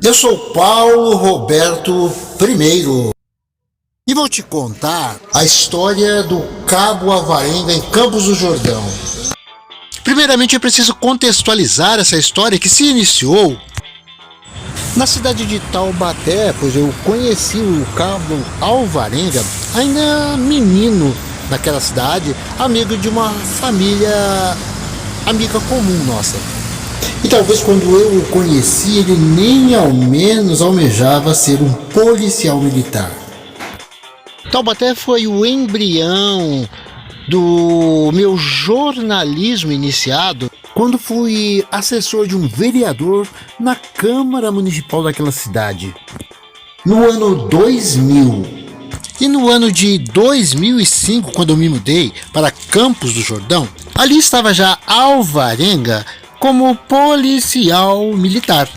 Eu sou Paulo Roberto I e vou te contar a história do Cabo Alvarenga em Campos do Jordão. Primeiramente, eu preciso contextualizar essa história que se iniciou na cidade de Taubaté, pois eu conheci o Cabo Alvarenga ainda menino naquela cidade, amigo de uma família amiga comum nossa. E talvez quando eu o conheci, ele nem ao menos almejava ser um policial militar. Taubaté foi o embrião do meu jornalismo iniciado quando fui assessor de um vereador na Câmara Municipal daquela cidade, no ano 2000. E no ano de 2005, quando eu me mudei para Campos do Jordão, ali estava já Alvarenga como policial militar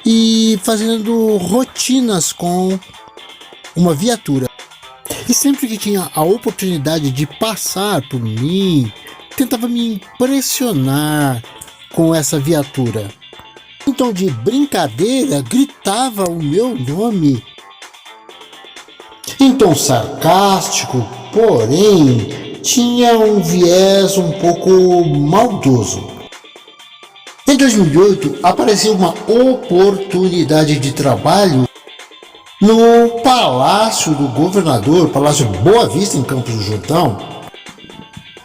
e fazendo rotinas com uma viatura. E sempre que tinha a oportunidade de passar por mim, tentava me impressionar com essa viatura. Então, de brincadeira, gritava o meu nome em tom sarcástico, porém tinha um viés um pouco maldoso. Em 2008, apareceu uma oportunidade de trabalho no Palácio do Governador, Palácio Boa Vista, em Campos do Jordão.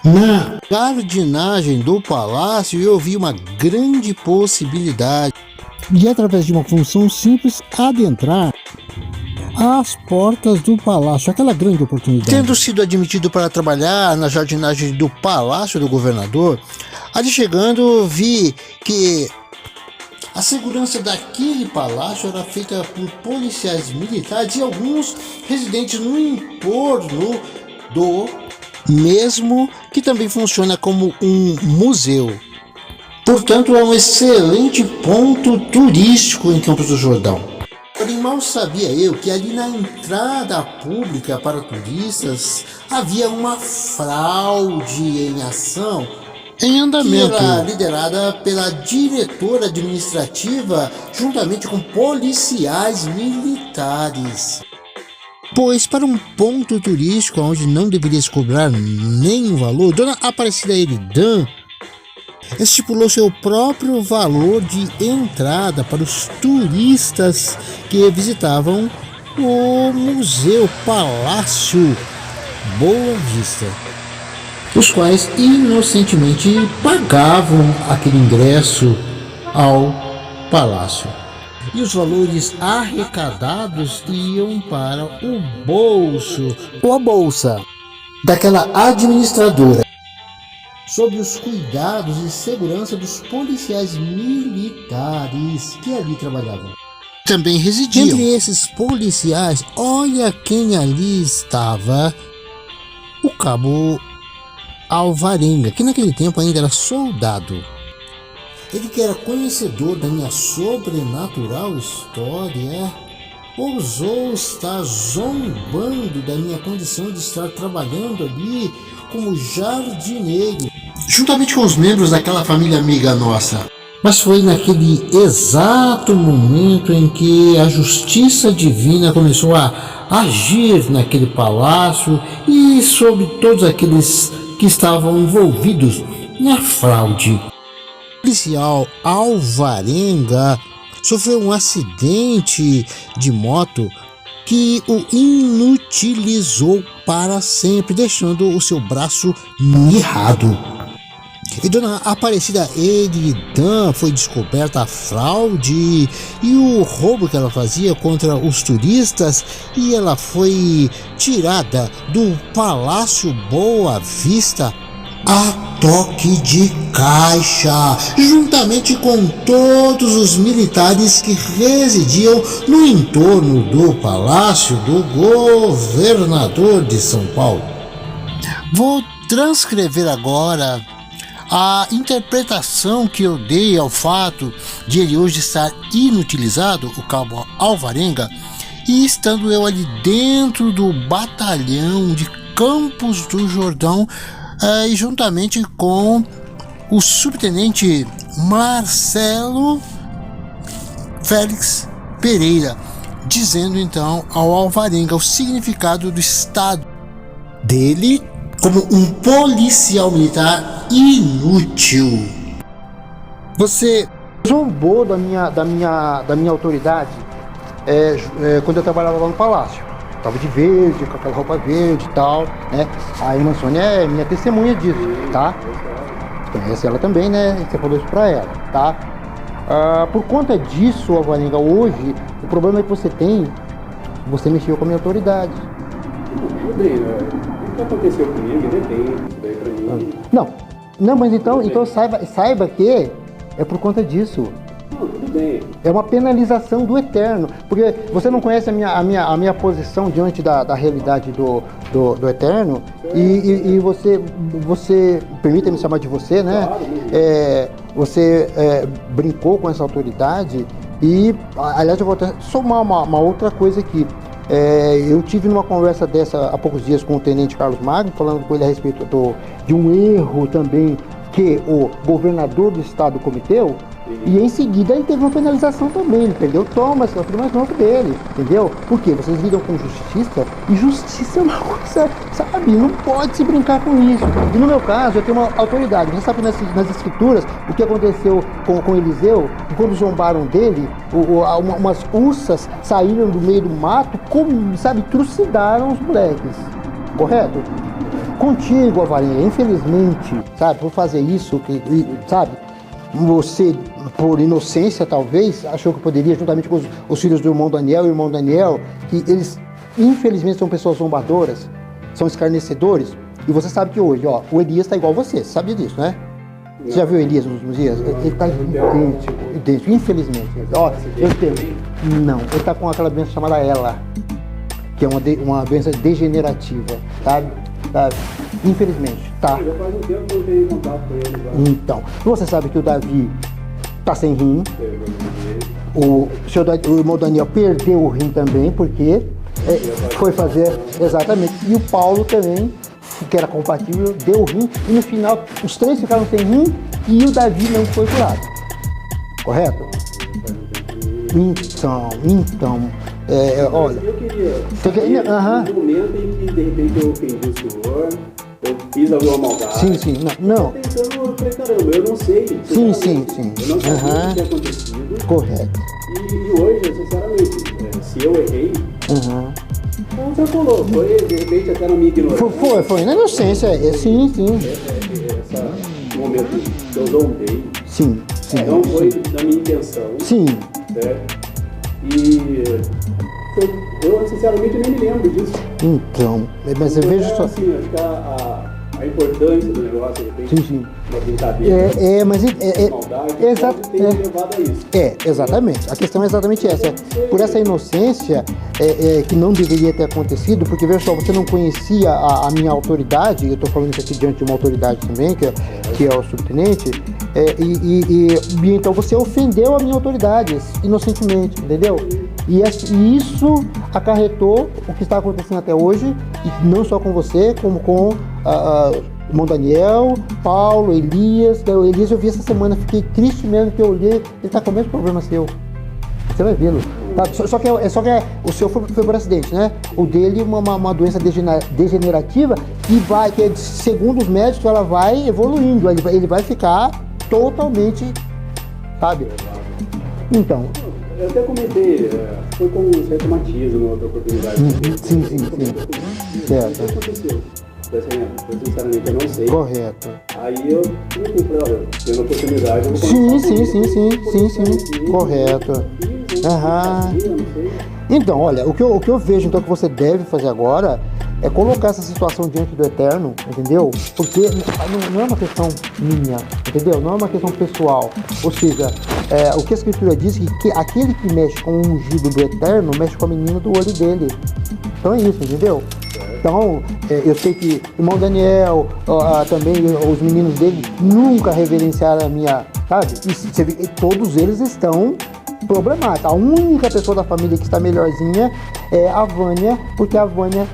Na jardinagem do palácio, eu vi uma grande possibilidade de, através de uma função simples, adentrar as portas do palácio, aquela grande oportunidade. Tendo sido admitido para trabalhar na jardinagem do Palácio do Governador, ali chegando vi que a segurança daquele palácio era feita por policiais militares e alguns residentes no entorno do mesmo, que também funciona como um museu. Portanto, é um excelente ponto turístico em Campos do Jordão. Porém, mal sabia eu que ali na entrada pública para turistas havia uma fraude em ação, em andamento, que era liderada pela diretora administrativa juntamente com policiais militares. Pois para um ponto turístico onde não deveria se cobrar nenhum valor, Dona Aparecida Eridan estipulou seu próprio valor de entrada para os turistas que visitavam o Museu Palácio Boa Vista, os quais inocentemente pagavam aquele ingresso ao palácio. E os valores arrecadados iam para o bolso ou a bolsa daquela administradora, sob os cuidados e segurança dos policiais militares que ali trabalhavam. Também residiam. Entre esses policiais, olha quem ali estava: o Cabo Alvarenga, que naquele tempo ainda era soldado. Ele, que era conhecedor da minha sobrenatural história, ousou estar zombando da minha condição de estar trabalhando ali como jardineiro, juntamente com os membros daquela família amiga nossa. Mas foi naquele exato momento em que a justiça divina começou a agir naquele palácio e sobre todos aqueles que estavam envolvidos na fraude. O policial Alvarenga sofreu um acidente de moto que o inutilizou para sempre, deixando o seu braço mirrado. E Dona Aparecida Eridan foi descoberta a fraude e o roubo que ela fazia contra os turistas, e ela foi tirada do Palácio Boa Vista a toque de caixa, juntamente com todos os militares que residiam no entorno do Palácio do Governador de São Paulo. Vou transcrever agora a interpretação que eu dei ao fato de ele hoje estar inutilizado, o Cabo Alvarenga, e estando eu ali dentro do batalhão de Campos do Jordão, e juntamente com o subtenente Marcelo Félix Pereira, dizendo então ao Alvarenga o significado do estado dele como um policial militar inútil. Você zombou da minha autoridade quando eu trabalhava lá no palácio. Tava de verde, com aquela roupa verde e tal, né? A irmã Sônia é minha testemunha disso, tá? Conhece ela também, né? Você falou isso pra ela, tá? Por conta disso, Alvarenga, hoje, o problema que você mexeu com a minha autoridade. Rodrigo, o que aconteceu comigo, depende, isso daí pra mim. Não, mas então saiba que é por conta disso. Não, tudo bem. É uma penalização do eterno, porque você não conhece a minha posição diante da realidade do eterno, e você permita-me chamar de você, né? Claro. Você brincou com essa autoridade e, aliás, eu vou até somar uma outra coisa aqui. Eu tive numa conversa dessa há poucos dias com o Tenente Carlos Magno, falando com ele a respeito de um erro também que o governador do estado cometeu. E em seguida ele teve uma penalização também, ele perdeu Thomas, que é o filho mais novo dele, entendeu? Por quê? Vocês lidam com justiça, e justiça é uma coisa, sabe, não pode se brincar com isso. E no meu caso, eu tenho uma autoridade. Você sabe nas escrituras o que aconteceu com Eliseu, e quando zombaram dele, umas ursas saíram do meio do mato, sabe, trucidaram os moleques, correto? Contigo, Alvarenga, infelizmente, sabe, por fazer isso, sabe, você, por inocência talvez, achou que poderia, juntamente com os filhos do irmão Daniel e o irmão Daniel, que eles, infelizmente, são pessoas zombadoras, são escarnecedores, e você sabe que hoje, ó, o Elias está igual você sabe disso, né? Você já viu o Elias nos últimos dias? Ele está idêntico, infelizmente. Ó, eu tenho. Não, ele está com aquela doença chamada ELA, que é uma doença degenerativa, sabe? Infelizmente, tá? Já faz um tempo que eu tenho contato com ele. Tá? Então, você sabe que o Davi tá sem rim. O irmão Daniel perdeu o rim também, porque foi fazer exatamente. E o Paulo também, que era compatível, deu o rim. E no final, os três ficaram sem rim e o Davi não foi curado. Correto? Então, olha. Eu queria no momento em que de repente eu ofendi o senhor, eu fiz alguma maldade. Sim, não. Eu falei, caramba, eu não sei. Sim. Eu não sabia o que tinha acontecido. Correto. E hoje, sinceramente, se eu errei, como você falou, foi de repente até na minha ignorância. Foi na inocência, sim. Esse momento que eu zombei. Sim. Não foi da minha intenção. Sim. Certo? E eu sinceramente nem me lembro disso. Então, mas eu vejo só. Assim, acho que a importância do negócio, de repente, Sim. uma brincadeira, mas maldade, exato, pode ter levado a isso. Exatamente. A questão é exatamente essa. Por essa inocência que não deveria ter acontecido, porque veja só, você não conhecia a minha autoridade, eu estou falando isso aqui diante de uma autoridade também, que é o subtenente, e então você ofendeu a minha autoridade inocentemente, entendeu? E isso acarretou o que está acontecendo até hoje, e não só com você, como com o irmão Daniel, Paulo, Elias. O Elias eu vi essa semana, fiquei triste mesmo, que eu olhei, ele está com o mesmo problema seu. Você vai vê-lo. Tá? Só que o seu foi por acidente, né? O dele uma doença degenerativa que segundo os médicos, ela vai evoluindo, ele vai ficar totalmente, sabe? Então. Eu até comentei, foi com um certo matizo na outra oportunidade. Sim. Certo. O que aconteceu? Eu sinceramente eu não sei. Correto. Aí eu falei, olha, tendo oportunidade, eu vou Sim. Correto. Então, olha, o que eu vejo então que você deve fazer agora é colocar essa situação diante do Eterno, entendeu? Porque não é uma questão minha, entendeu? Não é uma questão pessoal. Ou seja, o que a Escritura diz que aquele que mexe com o ungido do Eterno mexe com a menina do olho dele. Então é isso, entendeu? Então, eu sei que o irmão Daniel, também os meninos dele, nunca reverenciaram a minha, sabe? E você vê que todos eles estão problemáticos. A única pessoa da família que está melhorzinha é a Vânia, porque a Vânia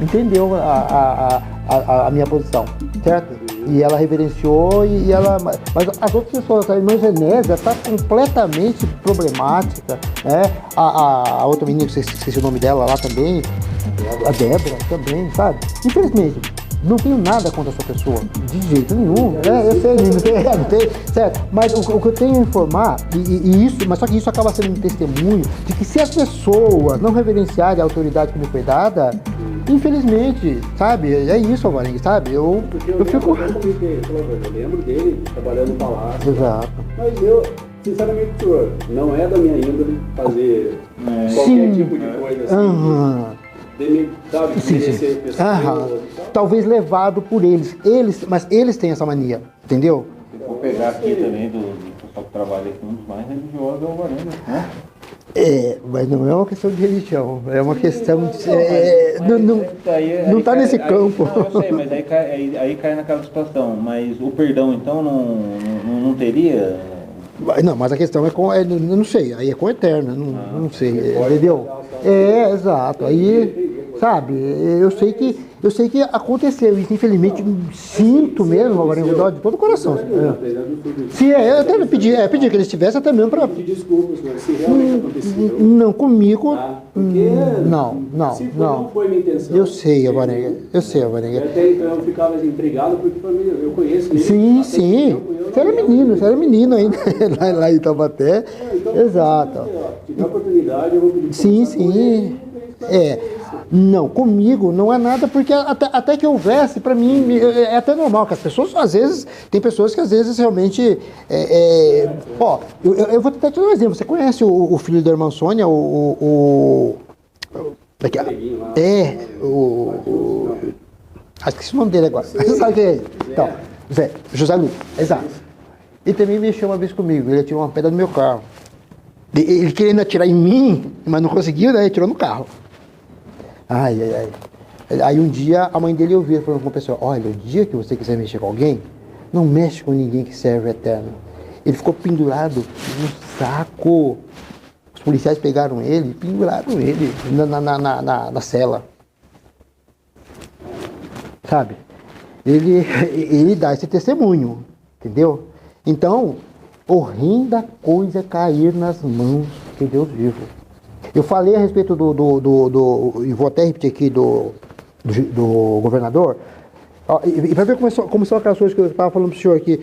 entendeu a minha posição, certo? E ela reverenciou e ela... Mas as outras pessoas, a irmã Genésia está completamente problemática, né? A outra menina, que esqueci o nome dela lá também, a Débora também, sabe? Infelizmente, não tenho nada contra essa pessoa, de jeito nenhum, eu sei, não tem, certo? Mas o que eu tenho a informar, mas só que isso acaba sendo um testemunho de que se as pessoas não reverenciarem a autoridade que me foi dada, infelizmente, sabe, é isso, Alvarenga, sabe? Eu fico... Eu lembro dele trabalhando no palácio. Exato. Mas eu, sinceramente, senhor, não é da minha índole fazer qualquer tipo de coisa assim. Sabe, sim. Talvez levado por eles, mas eles têm essa mania, entendeu? Se for pegar aqui também do pessoal que trabalha aqui, um dos mais religiosos é o Alvarenga, né? Mas não é uma questão de religião, é uma questão de... não está nesse campo. Não, eu sei, mas aí cai naquela situação, mas o perdão então não teria... Não, mas a questão eu não sei, aí é com o Eterno, não sei, entendeu? Exato, aí, sabe, eu sei que aconteceu isso, infelizmente, sinto mesmo, agora em dó de todo o coração. Se eu até pedi que eles estivessem até mesmo para... Desculpas, se realmente aconteceu. Não, comigo, não. Não foi minha intenção. Eu sei, Alvarenga. Até então eu ficava intrigado, porque para mim, eu conheço ele. Sim. Você era menino ainda, lá em Taubaté. Exato. Se tiver oportunidade, eu vou pedir. Sim. Não, comigo não é nada, porque até que houvesse, para mim, é até normal que as pessoas, às vezes, tem pessoas que às vezes realmente... eu vou tentar te dar um exemplo. Você conhece o filho da irmã Sônia, esqueci o nome dele agora. Você sabe quem é ele? Então, José Lu, exato. Ele também mexeu uma vez comigo, ele tirou uma pedra do meu carro. Ele querendo atirar em mim, mas não conseguiu, daí ele tirou no carro. Ai. Aí um dia a mãe dele ouviu falando com o pessoal: olha, o dia que você quiser mexer com alguém, não mexe com ninguém que serve o Eterno. Ele ficou pendurado no saco. Os policiais pegaram ele e penduraram ele na cela. Sabe? Ele dá esse testemunho, entendeu? Então, horrenda coisa é cair nas mãos de Deus vivo. Eu falei a respeito e vou até repetir aqui, do governador, e para ver como são aquelas coisas que eu estava falando para o senhor aqui,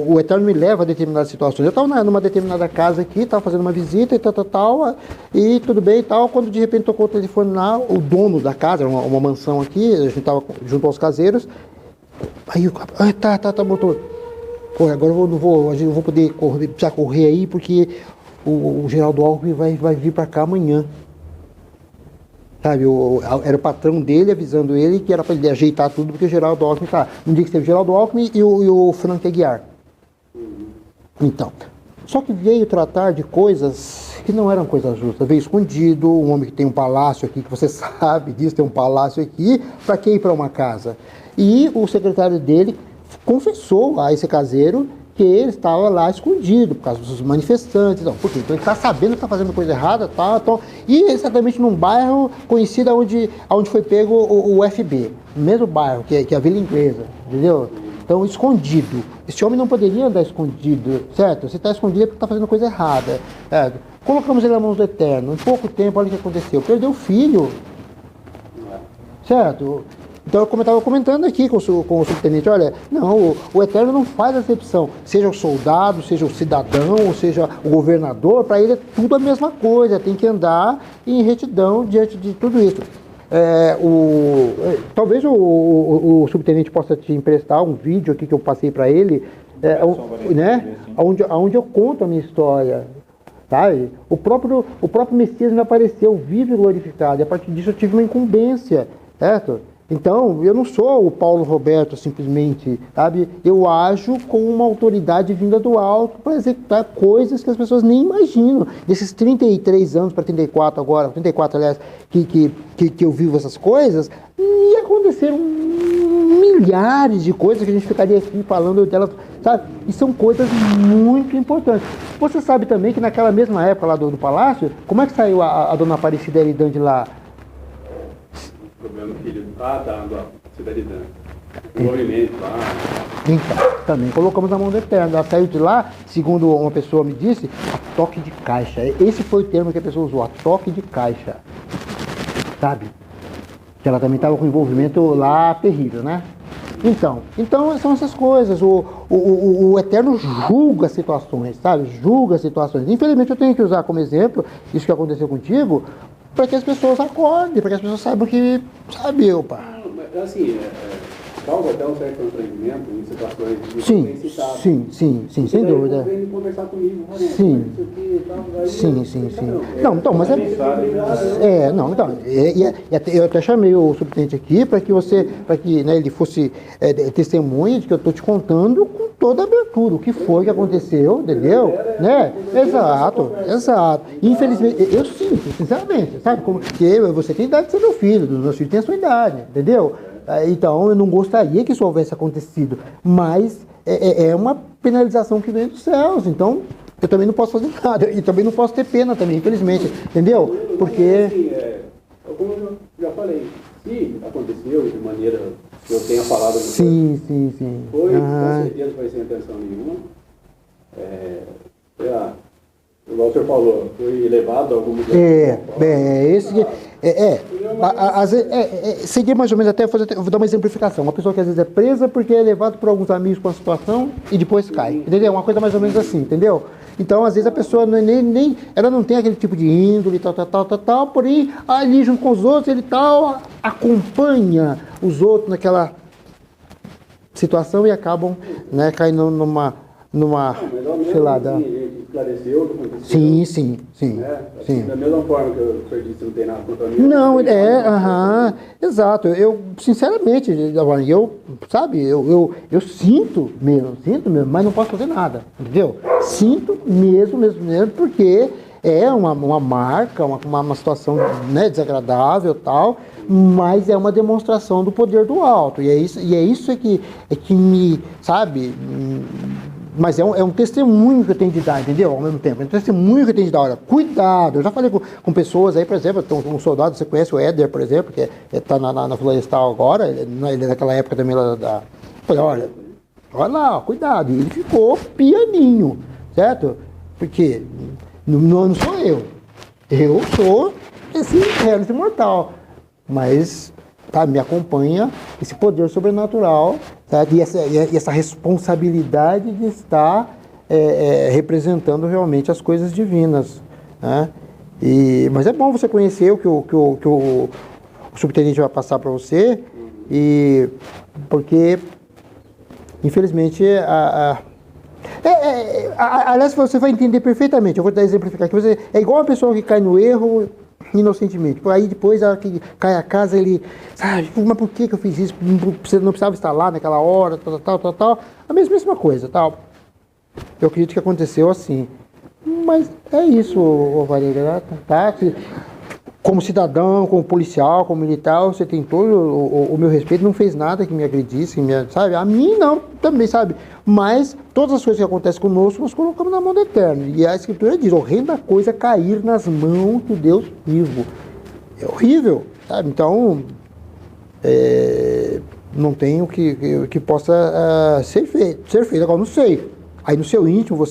o Eterno me leva a determinadas situações. Eu estava numa determinada casa aqui, estava fazendo uma visita e tal, e tudo bem e tal, quando de repente tocou o telefone lá, o dono da casa, uma mansão aqui, a gente estava junto aos caseiros, aí o cara, tá, motor. Pô, agora eu não vou poder precisar correr aí, porque o Geraldo Alckmin vai vir para cá amanhã. Sabe, era o patrão dele avisando ele que era para ele ajeitar tudo, porque o Geraldo Alckmin tá. Um dia que teve o Geraldo Alckmin e o Frank Aguiar. Então, só que veio tratar de coisas que não eram coisas justas. Veio escondido, um homem que tem um palácio aqui, que você sabe disso, tem um palácio aqui, para que ir para uma casa? E o secretário dele confessou a esse caseiro que ele estava lá escondido por causa dos manifestantes. Então, por quê? Então ele está sabendo que está fazendo coisa errada, e exatamente num bairro conhecido onde foi pego o FB, no mesmo bairro, que é a Vila Inglesa, entendeu? Então, escondido. Esse homem não poderia andar escondido, certo? Você está escondido é porque está fazendo coisa errada. Certo? Colocamos ele nas mãos do Eterno. Em pouco tempo, olha o que aconteceu. Perdeu o filho. Certo? Então, como eu estava comentando aqui com o subtenente, olha, não, o Eterno não faz acepção, seja o soldado, seja o cidadão, ou seja o governador, para ele é tudo a mesma coisa, tem que andar em retidão diante de tudo isso. Talvez o subtenente possa te emprestar um vídeo aqui que eu passei para ele, onde eu conto a minha história. Sabe? O próprio Messias me apareceu vivo e glorificado, e a partir disso eu tive uma incumbência, certo? Então, eu não sou o Paulo Roberto simplesmente, sabe? Eu ajo com uma autoridade vinda do alto para executar coisas que as pessoas nem imaginam. Desses 33 anos para 34 agora, 34 aliás, que eu vivo essas coisas, e aconteceram milhares de coisas que a gente ficaria aqui falando delas, sabe? E são coisas muito importantes. Você sabe também que naquela mesma época lá do palácio, como é que saiu a dona Aparecida Eridã de lá? Problema do filho. Da Cidade Dan. O movimento lá. Então, também colocamos na mão do Eterno. Ela saiu de lá, segundo uma pessoa me disse, a toque de caixa. Esse foi o termo que a pessoa usou, a toque de caixa. Sabe? Que ela também estava com envolvimento lá terrível, né? Então são essas coisas. O Eterno julga situações, sabe? Julga situações. Infelizmente eu tenho que usar como exemplo isso que aconteceu contigo, para que as pessoas acordem, para que as pessoas saibam que, sabe, opa. Assim, causa até um certo constrangimento em situações de sim, sem dúvida. Vem conversar comigo, sim. Não, então, mas eu até chamei o subtenente aqui para que né, ele fosse testemunha de que eu estou te contando com toda a abertura, o que foi que aconteceu, entendeu? Né? Exato. Infelizmente, eu sinto, sinceramente, sabe? Como que você tem idade de ser meu filho, os meus filhos têm a sua idade, entendeu? Então, eu não gostaria que isso houvesse acontecido, mas é uma penalização que vem dos céus, então eu também não posso fazer nada, e também não posso ter pena também, infelizmente, entendeu? Porque... Como eu já falei, se aconteceu de maneira que eu tenha falado... Sim. Foi, com certeza foi sem intenção nenhuma. Igual o senhor falou, foi levado a algum lugar. Seria mais ou menos, vou dar uma exemplificação. Uma pessoa que às vezes é presa porque é levado por alguns amigos com a situação e depois cai. Entendeu? Uma coisa mais ou menos assim, entendeu? Então, às vezes a pessoa ela não tem aquele tipo de índole, tal, porém, ali junto com os outros, ele acompanha os outros naquela situação e acabam, né, caindo numa sei lá, esclareceu o que aconteceu. Sim. Da mesma forma que o senhor disse, não tem nada contra mim. Não, exato. Eu, sinceramente, sabe, eu sinto mesmo, mas não posso fazer nada, entendeu? Sinto mesmo, porque é uma marca, uma situação, né, desagradável e tal, mas é uma demonstração do poder do alto, e é isso que me, sabe... Mas é um testemunho que eu tenho de dar, entendeu? Ao mesmo tempo, é um testemunho que eu tenho de dar. Olha, cuidado. Eu já falei com pessoas aí, por exemplo, um soldado, você conhece o Éder, por exemplo, que está na Florestal agora, ele é daquela época também lá da... Falei, olha lá, cuidado. E ele ficou pianinho, certo? Porque não sou eu. Eu sou esse mortal. Mas... Tá, me acompanha esse poder sobrenatural, tá? E essa responsabilidade de estar representando realmente as coisas divinas, né? Mas é bom você conhecer o que o subtenente vai passar para você, porque infelizmente aliás, você vai entender perfeitamente. Eu vou dar exemplificar aqui. Você é igual uma pessoa que cai no erro inocentemente. Aí depois, a hora que cai a casa, ele sabe, mas por que eu fiz isso? Você não precisava estar lá naquela hora, tal. A mesma coisa, tal. Eu acredito que aconteceu assim. Mas é isso, Valéria, tá? Como cidadão, como policial, como militar, você tem todo o meu respeito, não fez nada que me agredisse, sabe? A mim não, também, sabe? Mas todas as coisas que acontecem conosco, nós colocamos na mão do Eterno. E a Escritura diz, horrenda coisa cair nas mãos do Deus vivo. É horrível, sabe? Então, não tem o que possa ser feito. Agora, não sei. Aí no seu íntimo,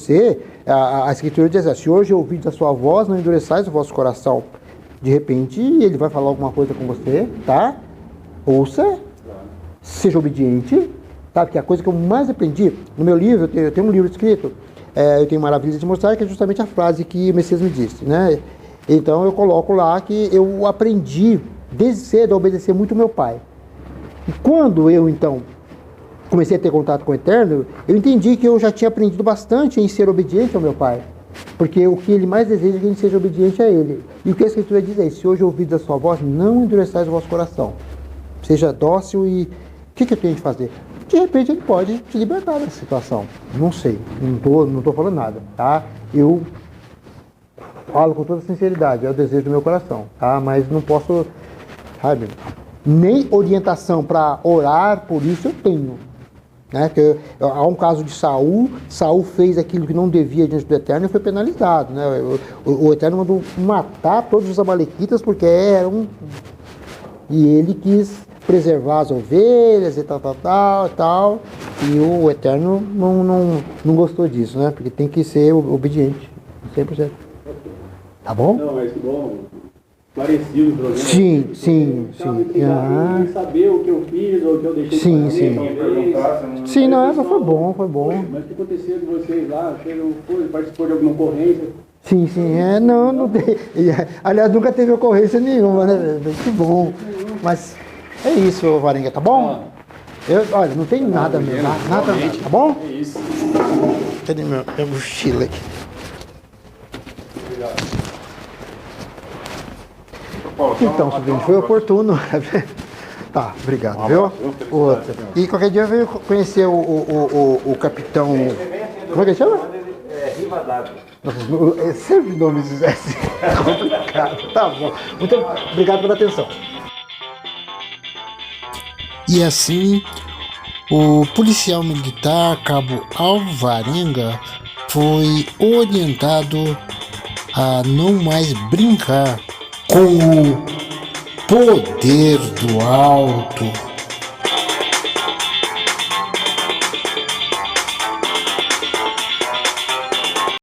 a Escritura diz assim, se hoje ouvides a sua voz, não endureçais o vosso coração. De repente, ele vai falar alguma coisa com você, tá? Ouça, seja obediente, tá? Porque a coisa que eu mais aprendi, no meu livro, eu tenho um livro escrito, eu tenho Maravilhas de Mostrar, que é justamente a frase que o Messias me disse, né? Então, eu coloco lá que eu aprendi, desde cedo, a obedecer muito ao meu pai. E quando eu, então, comecei a ter contato com o Eterno, eu entendi que eu já tinha aprendido bastante em ser obediente ao meu pai. Porque o que ele mais deseja é que a gente seja obediente a ele. E o que a Escritura diz é, se hoje ouvides a sua voz, não endureçais o vosso coração. Seja dócil e... O que eu tenho que fazer? De repente ele pode te libertar dessa situação. Não sei, não tô falando nada, tá? Eu falo com toda sinceridade, é o desejo do meu coração, tá? Mas não posso, sabe? Nem orientação para orar por isso eu tenho. Né? Há um caso de Saul fez aquilo que não devia diante do Eterno e foi penalizado, né? O Eterno mandou matar todos os amalequitas porque eram... E ele quis preservar as ovelhas e tal. E o Eterno não gostou disso, né? Porque tem que ser obediente, 100%. Tá bom? Não, mas que bom. Esclarecido o problema. Sim. Sem saber o que eu fiz ou o que eu deixei de fazer. Talvez. Sim, não, essa foi bom. Mas o que aconteceu de vocês lá? Participou de alguma ocorrência? Sim, não tem. Aliás, nunca teve ocorrência nenhuma, né? Que bom. Mas é isso, Varenga, tá bom? Olha, não tem nada mesmo, nada, tá bom? É isso. Cadê minha mochila aqui? Então, sobrinho, foi oportuno. Tá, obrigado, viu? Outra. E qualquer dia eu venho conhecer o capitão. Como é que ele chama? Rivadavia. É sempre nomes assim, complicado. Tá bom. Muito obrigado pela atenção. E assim, o policial militar Cabo Alvarenga foi orientado a não mais brincar com o poder do alto.